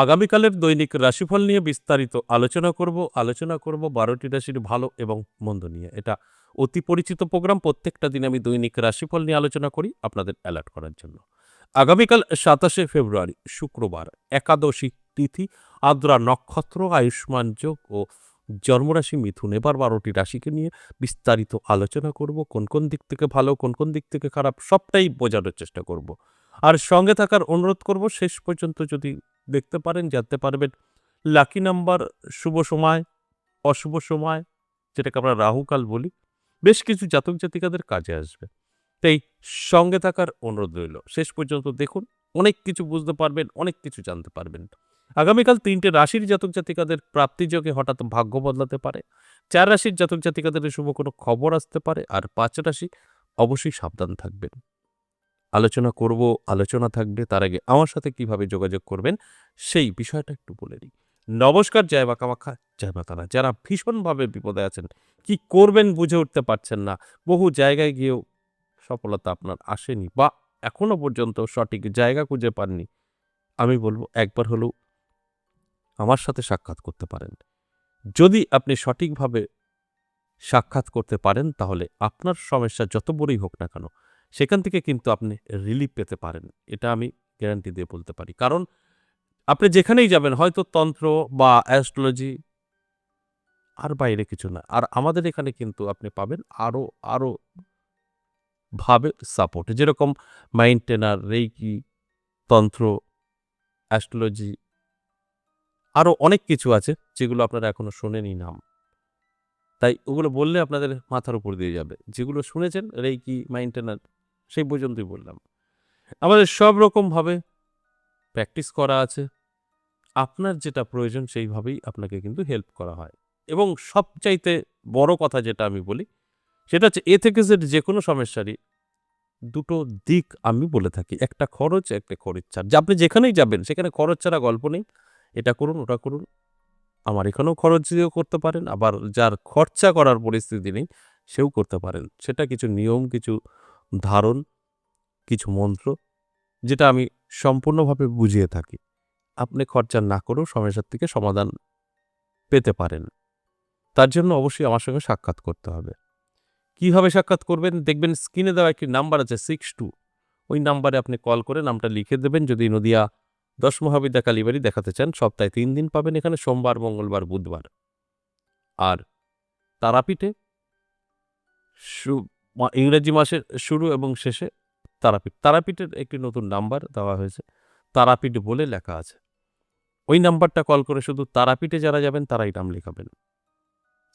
আগামীকালের দৈনিক রাশিফল নিয়ে বিস্তারিত আলোচনা করব ১২টি রাশির ভালো এবং মন্দ নিয়ে। এটা অতি পরিচিত প্রোগ্রাম। প্রত্যেকটা দিন আমি দৈনিক রাশিফল নিয়ে আলোচনা করি আপনাদের অ্যালার্ট করার জন্য। আগামীকাল ২৭শে ফেব্রুয়ারি শুক্রবার, একাদশী তিথি, আদ্রা নক্ষত্র, আয়ুষ্মান যোগ ও জন্মরাশি মিথুন। এবার ১২টি রাশিকে নিয়ে বিস্তারিত আলোচনা করব। কোন দিক থেকে ভালো, কোন দিক থেকে খারাপ সবটাই বোঝানোর চেষ্টা করব। আর সঙ্গে থাকার অনুরোধ করব, শেষ পর্যন্ত যদি দেখতে পারেন জানতে পারবেন লাকি নাম্বার, শুভ সময়, অশুভ সময়, যেটাকে আমরা রাহুকাল বলি, বেশ কিছু জাতক জাতিকাদের কাজে আসবে। তাই সঙ্গে থাকার অনুরোধ রইল। শেষ পর্যন্ত দেখুন, অনেক কিছু বুঝতে পারবেন, অনেক কিছু জানতে পারবেন। আগামীকাল ৩টে রাশির জাতক জাতিকাদের প্রাপ্তিযোগে হঠাৎ ভাগ্য বদলাতে পারে। ৪ রাশির জাতক জাতিকাদের শুভ কোনো খবর আসতে পারে। আর ৫ রাশি অবশ্যই সাবধান থাকবেন। আলোচনা থাকবে। তার আগে আমার সাথে কিভাবে যোগাযোগ করবেন সেই বিষয়টা একটু বলে দিই। নমস্কার, জয় মা কামাখ্যা, জয় মা তারা। যারা ভীষণভাবে বিপদে আছেন, কি করবেন বুঝে উঠতে পারছেন না, বহু জায়গায় গিয়েও সফলতা আপনার আসেনি বা এখনো পর্যন্ত সঠিক জায়গা খুঁজে পাননি, আমি বলব একবার হলেও আমার সাথে সাক্ষাৎ করতে পারেন। যদি আপনি সঠিকভাবে সাক্ষাৎ করতে পারেন তাহলে আপনার সমস্যা যত বড়ই হোক না কেন সেখান থেকে কিন্তু আপনি রিলিফ পেতে পারেন। এটা আমি গ্যারান্টি দিয়ে বলতে পারি। কারণ আপনি যেখানেই যাবেন হয়তো তন্ত্র বা অ্যাস্ট্রোলজি আর বাইরে কিছু না। আর আমাদের এখানে কিন্তু আপনি পাবেন আরো ভাবে সাপোর্ট। যেরকম মাইন্ড ট্রেনার, রেইকি, তন্ত্র, অ্যাস্ট্রোলজি, আরো অনেক কিছু আছে যেগুলো আপনারা এখনো শোনেনই নাম। তাই ওগুলো বললে আপনাদের মাথার উপর দিয়ে যাবে। যেগুলো শুনেছেন রেইকি, মাইন্ড ট্রেনার সেই পর্যন্তই বললাম। আমাদের সব রকমভাবে প্র্যাকটিস করা আছে। আপনার যেটা প্রয়োজন সেইভাবেই আপনাকে কিন্তু হেল্প করা হয়। এবং সবচাইতে বড় কথা যেটা আমি বলি, সেটা হচ্ছে এ থেকে জেড যেকোনো সমস্যারই ২ টো দিক আমি বলে থাকি। একটা খরচ, একটা খরিচ্চার। যে আপনি যেখানেই যাবেন সেখানে খরচ ছাড়া গল্প নেই। এটা করুন, ওটা করুন। আমার এখানেও খরচ দিয়েও করতে পারেন। আবার যার খরচা করার পরিস্থিতি নেই সেও করতে পারেন। সেটা কিছু নিয়ম, কিছু ধারণ, কিছু মন্ত্র, যেটা আমি সম্পূর্ণভাবে বুঝিয়ে থাকি। আপনি খরচা না করেও সমস্যার থেকে সমাধান পেতে পারেন। তার জন্য অবশ্যই আমার সঙ্গে সাক্ষাৎ করতে হবে। কিভাবে সাক্ষাৎ করবেন? দেখবেন স্ক্রিনে দেওয়া একটি নাম্বার আছে 62, ওই নাম্বারে আপনি কল করে নামটা লিখে দেবেন যদি নদিয়া ১০ মহাবিদ্যা কালীবাড়ি দেখাতে চান। সপ্তাহে ৩ দিন পাবেন এখানে, সোমবার, মঙ্গলবার, বুধবার। আর তারাপীঠে সু ইংরেজি মাসের শুরু এবং শেষে তারাপীঠ। তারাপীঠের একটি নতুন নাম্বার দেওয়া হয়েছে। তারাপীঠ বলে লেখা আছে। ওই নাম্বারটা কল করে শুধু তারাপীঠে যারা যাবেন তারাই নাম লেখাবেন।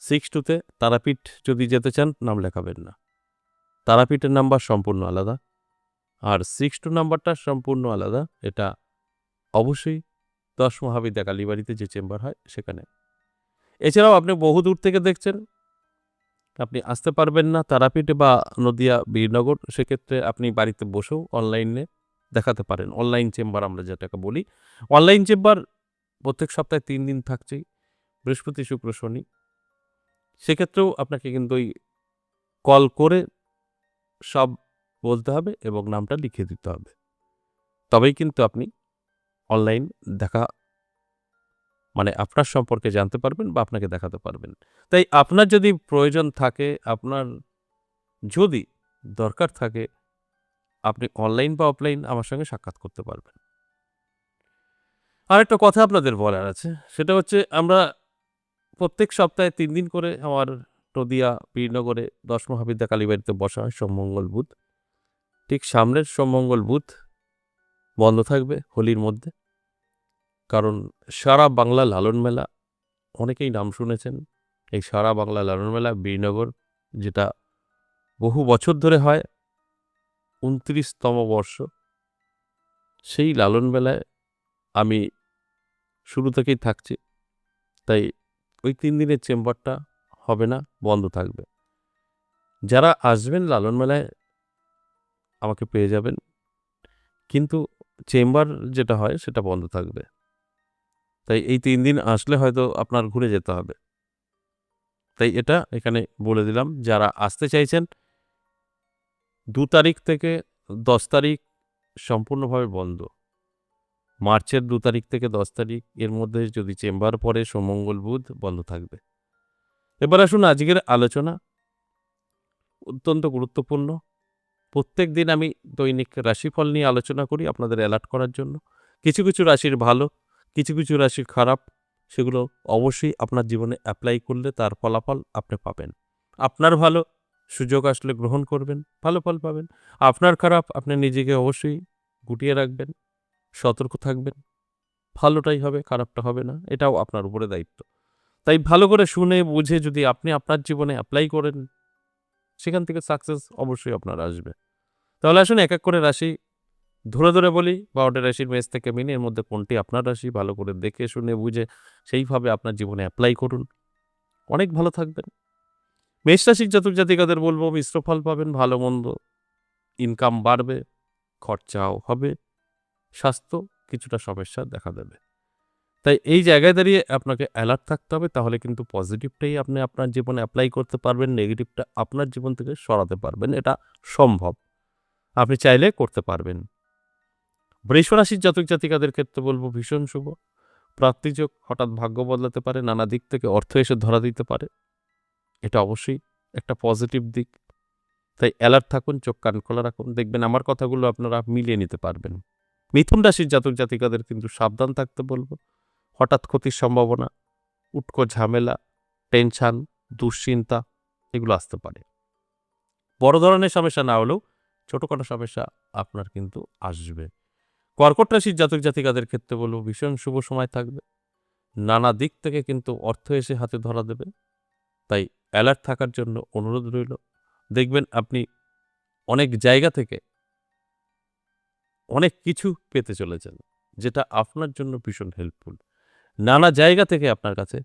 62 তে তারাপীঠ যদি যেতে চান নাম লেখাবেন না। তারাপীঠের নাম্বার সম্পূর্ণ আলাদা। আর 62 নাম্বারটা সম্পূর্ণ আলাদা। এটা অবশ্যই ১০ মহাবিদ্যা কালীবাড়িতে যে চেম্বার হয় সেখানে। এছাড়াও আপনি বহু দূর থেকে দেখছেন, আপনি আসতে পারবেন না তারাপীঠ বা নদিয়া বীরনগর, সেক্ষেত্রে আপনি বাড়িতে বসেও অনলাইনে দেখাতে পারেন। অনলাইন চেম্বার আমরা যেটাকে বলি। অনলাইন চেম্বার প্রত্যেক সপ্তাহে ৩ দিন থাকছেই, বৃহস্পতি, শুক্র, শনি। সেক্ষেত্রেও আপনাকে কিন্তু ওই কল করে সব বলতে হবে এবং নামটা লিখে দিতে হবে। তবেই কিন্তু আপনি অনলাইন দেখা মানে আপনার সম্পর্কে জানতে পারবেন বা আপনাকে দেখাতে পারবেন। তাই আপনার যদি প্রয়োজন থাকে, আপনার যদি দরকার থাকে, আপনি অনলাইন বা অফলাইন আমার সঙ্গে সাক্ষাৎ করতে পারবেন। আরেকটা কথা আপনাদের বলার আছে, সেটা হচ্ছে আমরা প্রত্যেক সপ্তাহে ৩ দিন করে আমার নদিয়া বীরনগরে ১০ মহাবিদ্যা কালীবাড়িতে বসা হয় সোম, মঙ্গল, বুধ। ঠিক সামনের সোম, মঙ্গল, বুধ বন্ধ থাকবে হোলির মধ্যে। কারণ সারা বাংলা লালন মেলা, অনেকেই নাম শুনেছেন। এই সারা বাংলা লালন মেলা বীরনগর, যেটা বহু বছর ধরে হয়, ২৯তম বর্ষ। সেই লালন মেলায় আমি শুরু থেকেই থাকছি। তাই ওই ৩ দিনের চেম্বারটা হবে না, বন্ধ থাকবে। যারা আসবেন লালন মেলায় আমাকে পেয়ে যাবেন। কিন্তু চেম্বার যেটা হয় সেটা বন্ধ থাকবে। তাই এই ৩ দিন আসলে হয়তো আপনার ঘুরে যেতে হবে। তাই এটা এখানে বলে দিলাম। যারা আসতে চাইছেন ২ তারিখ থেকে ১০ তারিখ সম্পূর্ণভাবে বন্ধ। মার্চের 2 তারিখ থেকে 10 তারিখ এর মধ্যে যদি চেম্বার পড়ে সোম-মঙ্গল বুধ বন্ধ থাকবে। এবার আসুন আজকের আলোচনা অত্যন্ত গুরুত্বপূর্ণ। প্রত্যেকদিন আমি দৈনিক রাশিফল নিয়ে আলোচনা করি আপনাদের অ্যালার্ট করার জন্য। কিছু, কিছু রাশির ভালো, কিছু, কিছু রাশির খারাপ, সেগুলো অবশ্যই আপনার জীবনে অ্যাপ্লাই করলে তার ফলাফল আপনি পাবেন। আপনার ভালো, সুযোগ আসলে গ্রহণ করবেন, ভালো ফল পাবেন। আপনার খারাপ, আপনি নিজেকে অবশ্যই গুটিয়ে রাখবেন, সতর্ক থাকবেন। ভালোটাই হবে, খারাপটা হবে না। এটাও আপনার উপরে দায়িত্ব। তাই ভালো করে শুনে বুঝে যদি আপনি আপনার জীবনে অ্যাপ্লাই করেন, সেখান থেকে সাকসেস অবশ্যই আপনার আসবে। তাহলে আসুন এক, এক করে রাশি ধরে, ধরে বলি ১২টা রাশির মেষ থেকে মিন এর মধ্যে কোনটি আপনার রাশি ভালো করে দেখে শুনে বুঝে সেইভাবে আপনার জীবনে অ্যাপ্লাই করুন। অনেক ভালো থাকবেন। মেষ রাশির জাতক জাতিকাদের বলব মিশ্র ফল পাবেন, ভালো মন্দ, ইনকাম বাড়বে, খরচাও হবে, স্বাস্থ্য কিছুটা সমস্যা দেখা দেবে। তাই এই জায়গায় দাঁড়িয়ে আপনাকে অ্যালার্ট থাকতে হবে, তাহলে কিন্তু পজিটিভটাই আপনি আপনার জীবনে অ্যাপ্লাই করতে পারবেন, নেগেটিভটা আপনার জীবন থেকে সরাতে পারবেন। এটা সম্ভব। আপনি চাইলে করতে পারবেন। বৃষ রাশির জাতক জাতিকাদের ক্ষেত্রে বলব ভীষণ শুভ। প্রাপ্তিযোগ, হঠাৎ ভাগ্য বদলাতে পারে, নানা দিক থেকে অর্থ এসে ধরা দিতে পারে। এটা অবশ্যই একটা পজিটিভ দিক। তাই অ্যালার্ট থাকুন, চোখ কান খোলা রাখুন, দেখবেন আমার কথাগুলো আপনারা মিলিয়ে নিতে পারবেন। মিথুন রাশির জাতক জাতিকাদের কিন্তু সাবধান থাকতে বলব। হঠাৎ ক্ষতির সম্ভাবনা, উটকো ঝামেলা, টেনশন, দুশ্চিন্তা এগুলো আসতে পারে। বড় ধরনের সমস্যা না হলেও ছোটখাটো সমস্যা আপনার কিন্তু আসবে। কর্কট রাশির জাতক জাতিকাদের ক্ষেত্রে বলব ভীষণ শুভ সময় থাকবে। নানা দিক থেকে কিন্তু অর্থ এসে হাতে ধরা দেবে। তাই অ্যালার্ট থাকার জন্য অনুরোধ রইল। দেখবেন আপনি অনেক জায়গা থেকে অনেক কিছু পেতে চলেছেন, যেটা আপনার জন্য ভীষণ হেল্পফুল। নানা জায়গা থেকে আপনার কাছে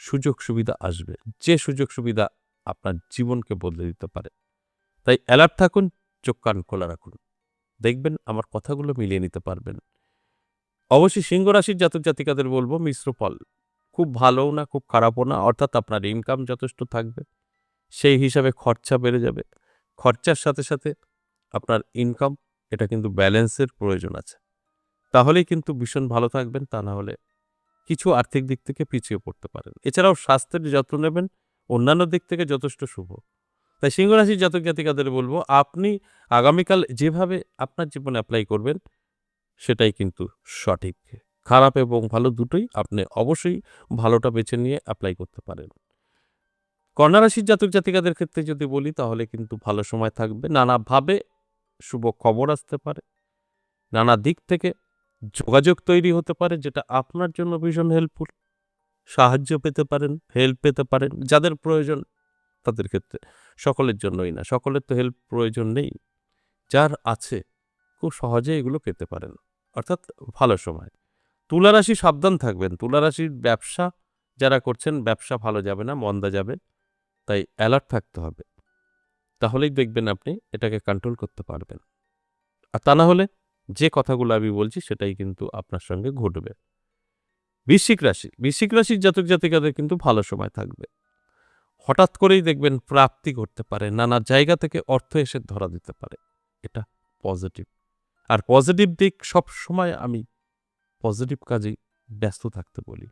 সুযোগ সুবিধা আসবে, যে সুযোগ সুবিধা আপনার জীবনকে বদলে দিতে পারে। তাই অ্যালার্ট থাকুন, চোখ কান খোলা রাখুন, দেখবেন আমার কথাগুলো মিলিয়ে নিতে পারবেন। অবশ্যই সিংহ রাশির জাতক জাতিকাদের বলব মিশ্র ফল, খুব ভালোও না খুব খারাপও না, অর্থাৎ আপনার ইনকাম যথেষ্ট থাকবে, সেই হিসাবে খরচা বেড়ে যাবে। খরচার সাথে সাথে আপনার ইনকাম, এটা কিন্তু ব্যালেন্সের প্রয়োজন আছে, তাহলেই কিন্তু ভীষণ ভালো থাকবেন। তা না হলে কিছু আর্থিক দিক থেকে পিছিয়ে পড়তে পারেন। এছাড়াও স্বাস্থ্যের যত্ন নেবেন, অন্যান্য দিক থেকে যথেষ্ট শুভ। তাই সিংহ রাশির জাতক জাতিকাদের বলব আপনি আগামীকাল যেভাবে আপনার জীবনে অ্যাপ্লাই করবেন সেটাই কিন্তু সঠিক। খারাপ এবং ভালো দুটোই আপনি অবশ্যই ভালোটা বেছে নিয়ে অ্যাপ্লাই করতে পারেন। কন্যা রাশির জাতক জাতিকাদের ক্ষেত্রে যদি বলি তাহলে কিন্তু ভালো সময় থাকবে, নানাভাবে শুভ খবর আসতে পারে, নানা দিক থেকে যোগাযোগ তৈরি হতে পারে, যেটা আপনার জন্য ভীষণ হেল্পফুল। সাহায্য পেতে পারেন, হেল্প পেতে পারেন, যাদের প্রয়োজন তাদের ক্ষেত্রে। সকলের জন্যই না, সকলের তো হেল্প প্রয়োজন নেই। যার আছে খুব সহজে এগুলো পেতে পারেন, অর্থাৎ ভালো সময়। তুলা রাশি সাবধান থাকবেন। তুলা রাশির ব্যবসা যারা করছেন, ব্যবসা ভালো যাবে না, মন্দা যাবে। তাই অ্যালার্ট থাকতে হবে, তাহলেই দেখবেন আপনি এটাকে কন্ট্রোল করতে পারবেন। আর তা না হলে যে কথাগুলো আমি বলছি সেটাই কিন্তু আপনার সঙ্গে ঘটবে। বৃশ্চিক রাশির জাতক জাতিকাদের কিন্তু ভালো সময় থাকবে। হঠাৎ করেই দেখবেন প্রাপ্তি ঘটতে পারে, নানা জায়গা থেকে অর্থ এসে ধরা দিতে পারে। এটা পজিটিভ। আর পজিটিভ দিক সব সময় আমি পজিটিভ কাজেই ব্যস্ত থাকতে বলি।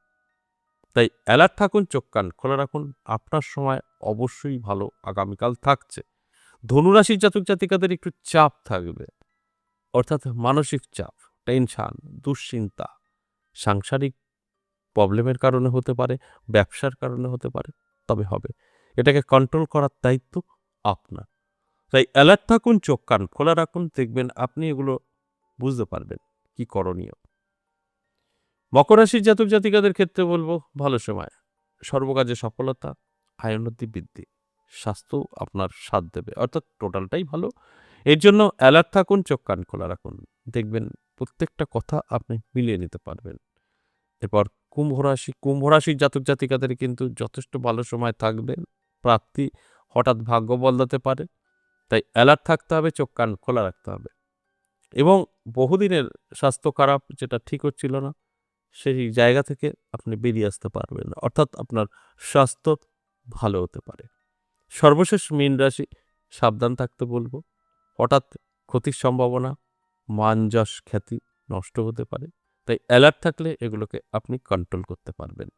তাই অ্যালার্ট থাকুন, চোখ কান খোলা রাখুন, আপনার সময় অবশ্যই ভালো আগামীকাল থাকছে। ধনুরাশির জাতক জাতিকাদের একটু চাপ থাকবে, অর্থাৎ মানসিক চাপ, টেনশন, দুশ্চিন্তা, সাংসারিক প্রবলেমের কারণে হতে পারে, ব্যবসার কারণে হতে পারে, তবে হবে। এটাকে কন্ট্রোল করার দায়িত্ব আপনার। তাই অ্যালার্ট থাকুন, চোখ কান খোলা রাখুন, দেখবেন আপনি এগুলো বুঝতে পারবেন কি করণীয়। মকর রাশির জাতক জাতিকাদের ক্ষেত্রে বলবো ভালো সময়, সর্বকাজে সফলতা, আয় উন্নতি বৃদ্ধি, স্বাস্থ্য আপনার সাথ দেবে, অর্থাৎ টোটালটাই ভালো। এর জন্য অ্যালার্ট থাকুন, চোখ কান খোলা রাখুন, দেখবেন প্রত্যেকটা কথা আপনি মিলিয়ে নিতে পারবেন। এরপর কুম্ভ রাশির জাতক জাতিকাদের কিন্তু যথেষ্ট ভালো সময় থাকবে। প্রাপ্তি, হঠাৎ ভাগ্য বদলাতে পারে, তাই অ্যালার্ট থাকতে হবে, চোখ কান খোলা রাখতে হবে। এবং বহুদিনের স্বাস্থ্য খারাপ, যেটা ঠিক হচ্ছিল না, সেই জায়গা থেকে আপনি বেরিয়ে আসতে পারবেন, অর্থাৎ আপনার স্বাস্থ্য ভালো হতে পারে। সর্বশেষ মীন রাশি, সাবধান থাকতে বলবো। হঠাৎ ক্ষতির সম্ভাবনা, মান যশ খ্যাতি নষ্ট হতে পারে। তাই অ্যালার্ট থাকলে এগুলোকে আপনি কন্ট্রোল করতে পারবেন।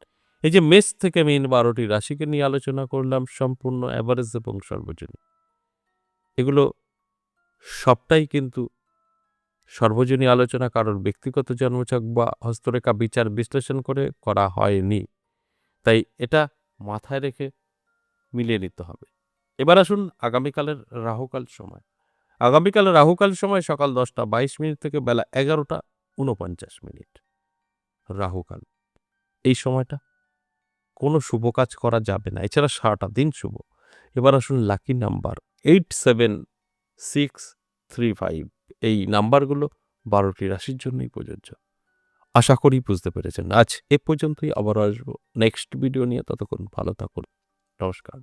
এই যে মেষ থেকে মীন ১২টি রাশিকে নিয়ে আলোচনা করলাম সম্পূর্ণ এভারেজ এবং সর্বজনীন। এগুলো সবটাই কিন্তু সর্বজনীন আলোচনা কারোর ব্যক্তিগত জন্মছক বা হস্তরেখা বিচার বিশ্লেষণ করে করা হয়নি। তাই এটা মাথায় রেখে মিলিয়ে নিতে হবে। এবার আসুন আগামীকালের রাহুকাল সময়। আগামীকালের রাহুকাল সময় সকাল ১০টা ২২ থেকে বেলা ১১টা ৪৯। রাহুকাল। এই সময়টা কোনো শুভ কাজ করা যাবে না। এছাড়া সারাটা দিন শুভ। এবার আসুন লাকি নাম্বার 87635। এই নাম্বারগুলো ১২টি রাশির জন্যই প্রযোজ্য। আশা করি বুঝতে পেরেছেন। আজ এ পর্যন্তই, আবারও আসবো নেক্সট ভিডিও নিয়ে। ততক্ষণ ভালো থাকুন। নমস্কার।